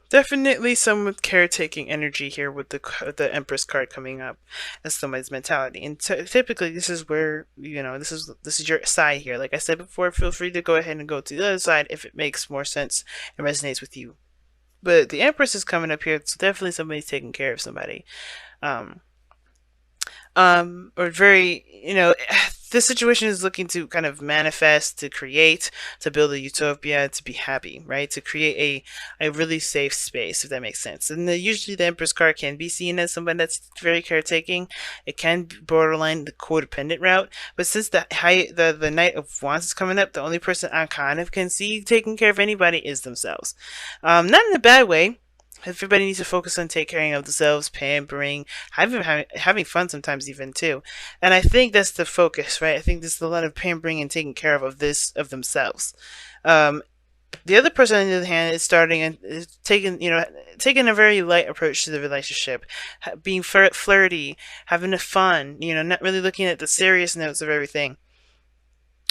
Definitely some with caretaking energy here with the Empress card coming up as somebody's mentality. And typically this is where, this is your side here. Like I said before, feel free to go ahead and go to the other side if it makes more sense and resonates with you. But the Empress is coming up here, so definitely somebody's taking care of somebody. Um, or very, this situation is looking to kind of manifest, to create, to build a utopia, to be happy, right? To create a really safe space, if that makes sense. And usually the Empress card can be seen as someone that's very caretaking. It can be borderline the codependent route. But since the Knight of Wands is coming up, the only person I kind of can see taking care of anybody is themselves. Not in a bad way. Everybody needs to focus on taking care of themselves, pampering, having fun sometimes even too. And I think that's the focus, right? I think there's a lot of pampering and taking care of themselves. Um, the other person on the other hand is starting and is taking a very light approach to the relationship, being flirty, having a fun, not really looking at the serious notes of everything.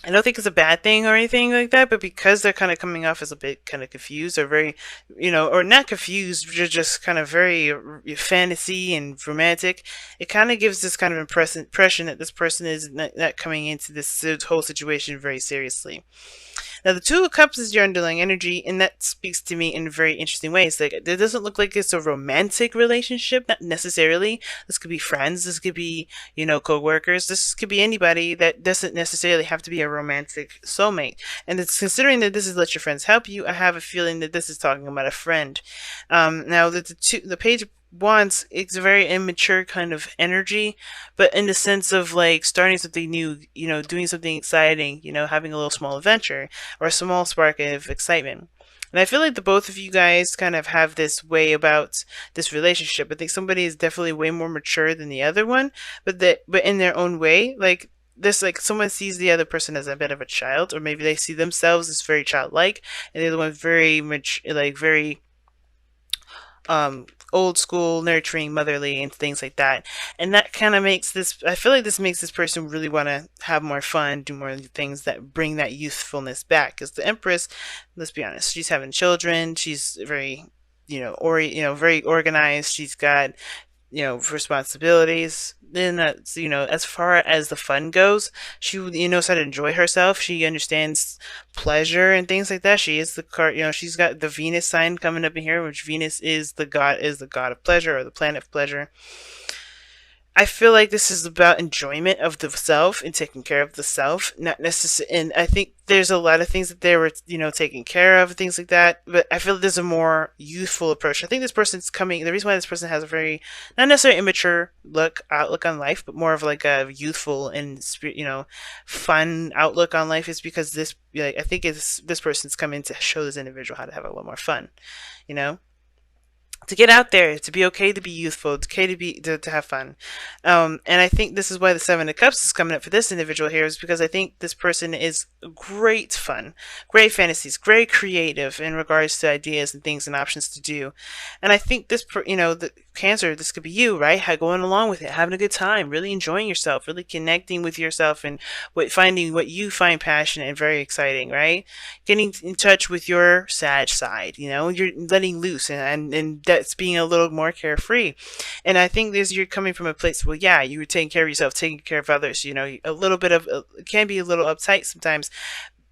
I don't think it's a bad thing or anything like that, but because they're kind of coming off as a bit kind of confused or very, or not confused, just kind of very fantasy and romantic, it kind of gives this kind of impression that this person is not coming into this whole situation very seriously. Now, the Two of Cups is your underlying energy, and that speaks to me in very interesting ways. Like, it doesn't look like it's a romantic relationship, not necessarily. This could be friends, this could be, co-workers, this could be anybody that doesn't necessarily have to be a romantic soulmate. And it's considering that this is Let Your Friends Help You, I have a feeling that this is talking about a friend. Now, the Page of Wands, it's a very immature kind of energy, but in the sense of like starting something new, doing something exciting, having a little small adventure or a small spark of excitement. And I feel like the both of you guys kind of have this way about this relationship. I think somebody is definitely way more mature than the other one, but in their own way, like this, like someone sees the other person as a bit of a child, or maybe they see themselves as very childlike, and the other one very much like very old school, nurturing, motherly, and things like that. And that kind of makes this, I feel like this makes this person really want to have more fun, do more things that bring that youthfulness back. Because the Empress, let's be honest, she's having children, she's very, very organized, she's got responsibilities. Then that's, as far as the fun goes, she, knows how to enjoy herself. She understands pleasure and things like that. She is the card, she's got the Venus sign coming up in here, which Venus is the god of pleasure, or the planet of pleasure. I feel like this is about enjoyment of the self and taking care of the self, not necessarily. And I think there's a lot of things that they were, taking care of, things like that. But I feel like there's a more youthful approach. I think this person's coming. The reason why this person has a very, not necessarily immature outlook on life, but more of like a youthful and fun outlook on life is because this, I think it's this person's coming to show this individual how to have a little more fun, you know to get out there, to be okay to be youthful, it's okay to have fun. And I think this is why the Seven of Cups is coming up for this individual here, is because I think this person is great fun, great fantasies, great creative in regards to ideas and things and options to do. And I think the Cancer, this could be you, right? Going along with it, having a good time, really enjoying yourself, really connecting with yourself, and finding what you find passionate and very exciting, right? Getting in touch with your sad side, you're letting loose, and that's being a little more carefree. And I think this, you're coming from a place, well, yeah, you were taking care of yourself, taking care of others, a little bit of, it can be a little uptight sometimes.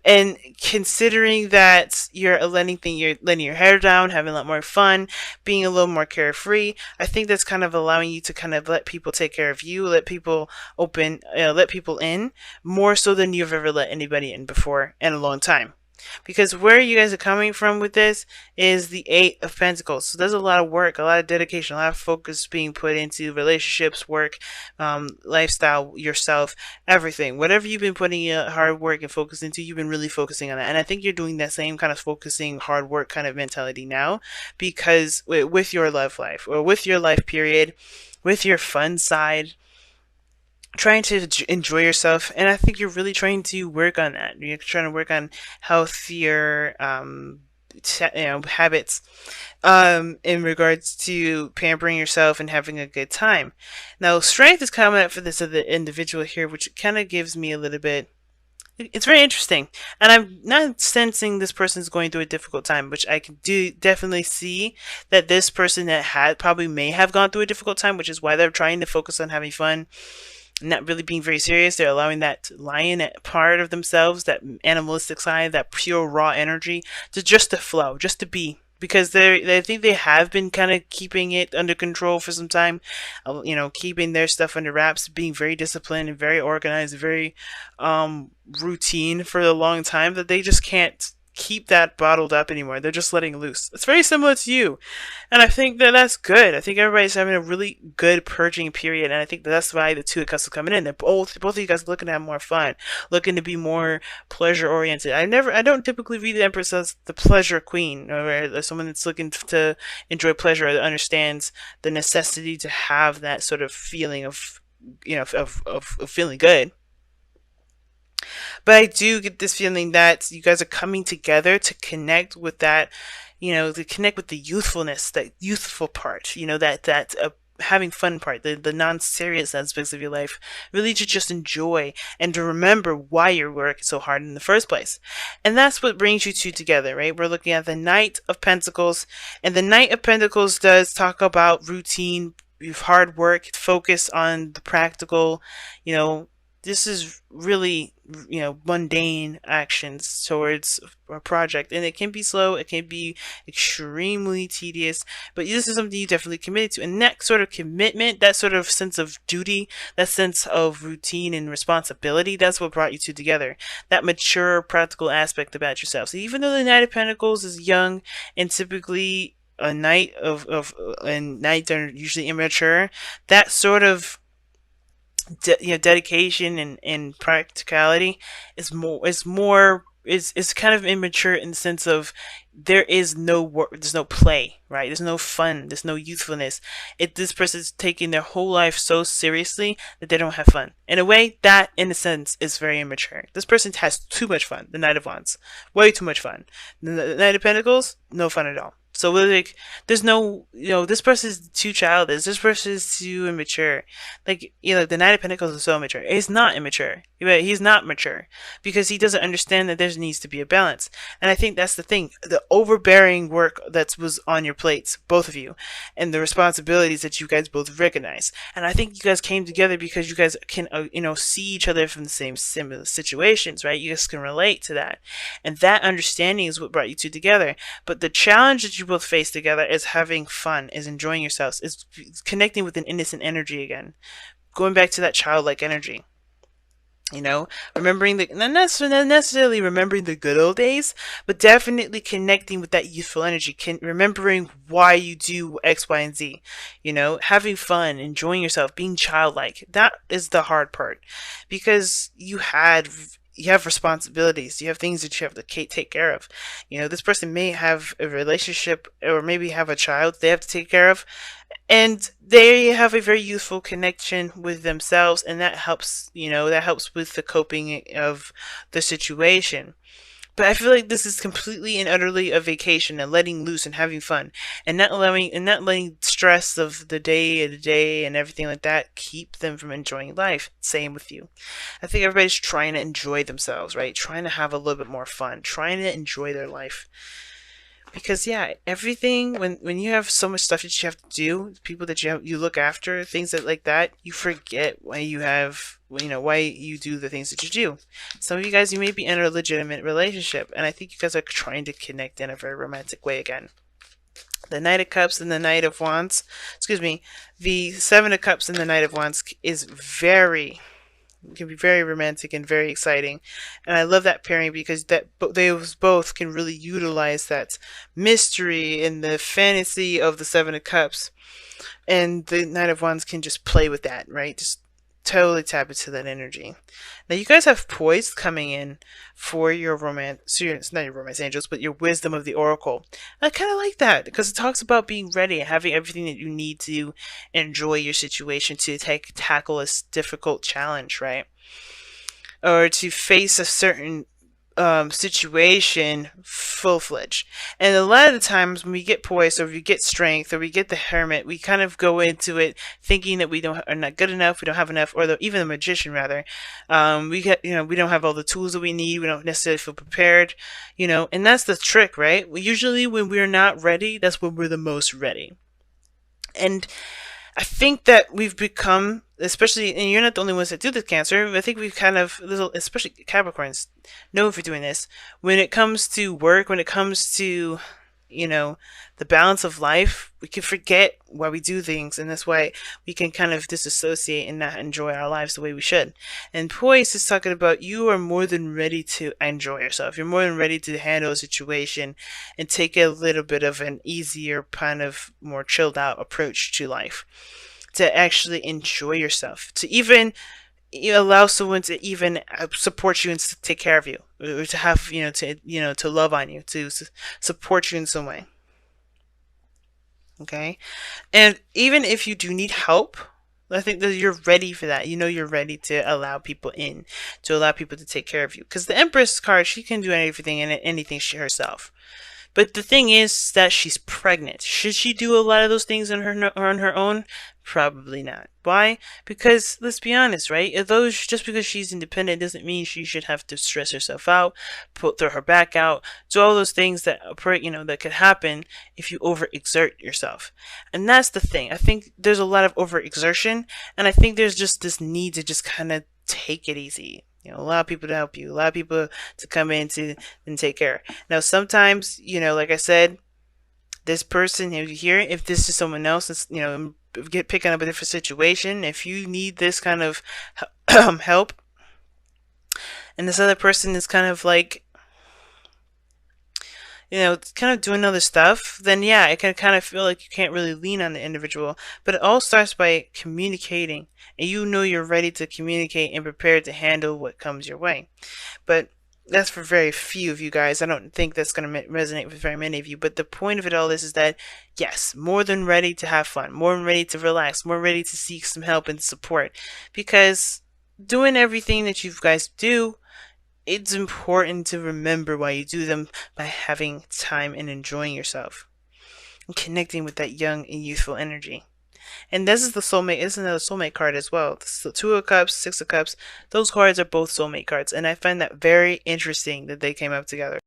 And considering that you're letting your hair down, having a lot more fun, being a little more carefree, I think that's kind of allowing you to kind of let people take care of you, let people let people in more so than you've ever let anybody in before in a long time. Because where you guys are coming from with this is the Eight of Pentacles. So there's a lot of work, a lot of dedication, a lot of focus being put into relationships, work, lifestyle, yourself, everything. Whatever you've been putting hard work and focus into, you've been really focusing on that. And I think you're doing that same kind of focusing, hard work kind of mentality now, because with your love life, or with your life period, with your fun side, trying to enjoy yourself. And I think you're really trying to work on that. You're trying to work on healthier habits in regards to pampering yourself and having a good time. Now, strength is coming up for this other individual here, which kind of gives me a little bit It's very interesting, and I'm not sensing this person's going through a difficult time, which I can do definitely see that this person that had probably may have gone through a difficult time, which is why they're trying to focus on having fun, not really being very serious. They're allowing that lion part of themselves, that animalistic side, that pure raw energy, to flow, just to be. Because I think they have been kind of keeping it under control for some time, keeping their stuff under wraps, being very disciplined and very organized, very routine for a long time. That they just can't keep that bottled up anymore. They're just letting loose. It's very similar to you, and I think that that's good. I think everybody's having a really good purging period, and I think that's why the two of us are coming in. They're both of you guys looking to have more fun, looking to be more pleasure oriented. I don't typically read the Empress as the pleasure queen, or as someone that's looking to enjoy pleasure, or that understands the necessity to have that sort of feeling of of feeling good. But I do get this feeling that you guys are coming together to connect with that, to connect with the youthfulness, that youthful part, that having fun part, the non-serious aspects of your life, really to just enjoy and to remember why you're working so hard in the first place. And that's what brings you two together, right? We're looking at the Knight of Pentacles, and the Knight of Pentacles does talk about routine, hard work, focus on the practical, you know, this is really, mundane actions towards a project, and it can be slow, it can be extremely tedious, but this is something you definitely committed to, and that sort of commitment, that sort of sense of duty, that sense of routine and responsibility, that's what brought you two together. That mature practical aspect about yourself. So even though the Knight of Pentacles is young and typically a knight and knights are usually immature, that sort of dedication and practicality is kind of immature in the sense of there is no work, there's no play, right? There's no fun, there's no youthfulness. This person's taking their whole life so seriously that they don't have fun. In a way, that in a sense is very immature. This person has too much fun. The Knight of Wands, way too much fun. The Knight of Pentacles, no fun at all. So like, there's no, this person's too childish. This person's too immature. Like, the Knight of Pentacles is so immature. He's not immature. He's not mature because he doesn't understand that there needs to be a balance. And I think that's the thing. The overbearing work that was on your plates, both of you, and the responsibilities that you guys both recognize. And I think you guys came together because you guys can, see each other from the same similar situations, right? You guys can relate to that. And that understanding is what brought you two together. But the challenge that you both face together is having fun, is enjoying yourselves, is connecting with an innocent energy again, going back to that childlike energy. Remembering not necessarily remembering the good old days, but definitely connecting with that youthful energy, remembering why you do X, Y, and Z. Having fun, enjoying yourself, being childlike. That is the hard part, because you have responsibilities. You have things that you have to take care of. This person may have a relationship or maybe have a child they have to take care of, and they have a very youthful connection with themselves, and that helps. That helps with the coping of the situation. But I feel like this is completely and utterly a vacation and letting loose and having fun, and not letting stress of the day and everything like that keep them from enjoying life. Same with you. I think everybody's trying to enjoy themselves, right? Trying to have a little bit more fun, trying to enjoy their life. Because yeah, everything, when you have so much stuff that you have to do, people that you look after, things that like that, you forget why why you do the things that you do. Some of you guys, you may be in a legitimate relationship, and I think you guys are trying to connect in a very romantic way again. The Knight of Cups and the Knight of Wands, excuse me, the Seven of Cups and the Knight of Wands can be very romantic and very exciting, and I love that pairing because they both can really utilize that mystery and the fantasy of the Seven of Cups, and the Knight of Wands can just play with that, right? Just totally tap into that energy. Now you guys have poise coming in for your romance, so it's not your romance angels, but your wisdom of the oracle. I kind of like that because it talks about being ready and having everything that you need to enjoy your situation, to tackle a difficult challenge, right? Or to face a certain situation full fledged. And a lot of the times when we get poise or we get strength or we get the hermit, we kind of go into it thinking that we don't are not good enough, we don't have enough, or even the magician rather. We get we don't have all the tools that we need. We don't necessarily feel prepared, and that's the trick, right? Usually when we're not ready, that's when we're the most ready. And I think that we've become, especially, and you're not the only ones that do this, Cancer. I think we've kind of, especially Capricorns, know if you're doing this. When it comes to work, when it comes to, you know, the balance of life, we can forget why we do things, and that's why we can kind of disassociate and not enjoy our lives the way we should. And Poise is talking about you are more than ready to enjoy yourself. You're more than ready to handle a situation and take a little bit of an easier, kind of more chilled out approach to life. To actually enjoy yourself, to even allow someone to even support you and take care of you, or to have to love on you, to support you in some way. Okay, and even if you do need help, I think that you're ready for that. You're ready to allow people in, to allow people to take care of you. Because the Empress card, she can do everything and anything she herself. But the thing is that she's pregnant. Should she do a lot of those things on her own? Probably not. Why? Because let's be honest, right? Although just because she's independent doesn't mean she should have to stress herself out, throw her back out, do all those things that that could happen if you overexert yourself. And that's the thing. I think there's a lot of overexertion, and I think there's just this need to just kind of take it easy. Allow people to help you, allow people to come in to and take care. Now, sometimes, like I said, this person here, if this is someone else that's, get picking up a different situation, if you need this kind of help, and this other person is kind of like, kind of doing other stuff, then yeah, it can kind of feel like you can't really lean on the individual. But it all starts by communicating, and you're ready to communicate and prepared to handle what comes your way. But that's for very few of you guys. I don't think that's going to resonate with very many of you. But the point of it all is that, yes, more than ready to have fun, more than ready to relax, more ready to seek some help and support. Because doing everything that you guys do, it's important to remember why you do them by having time and enjoying yourself and connecting with that young and youthful energy. And this is the soulmate. This is another soulmate card as well. So Two of Cups, Six of Cups. Those cards are both soulmate cards, and I find that very interesting that they came up together.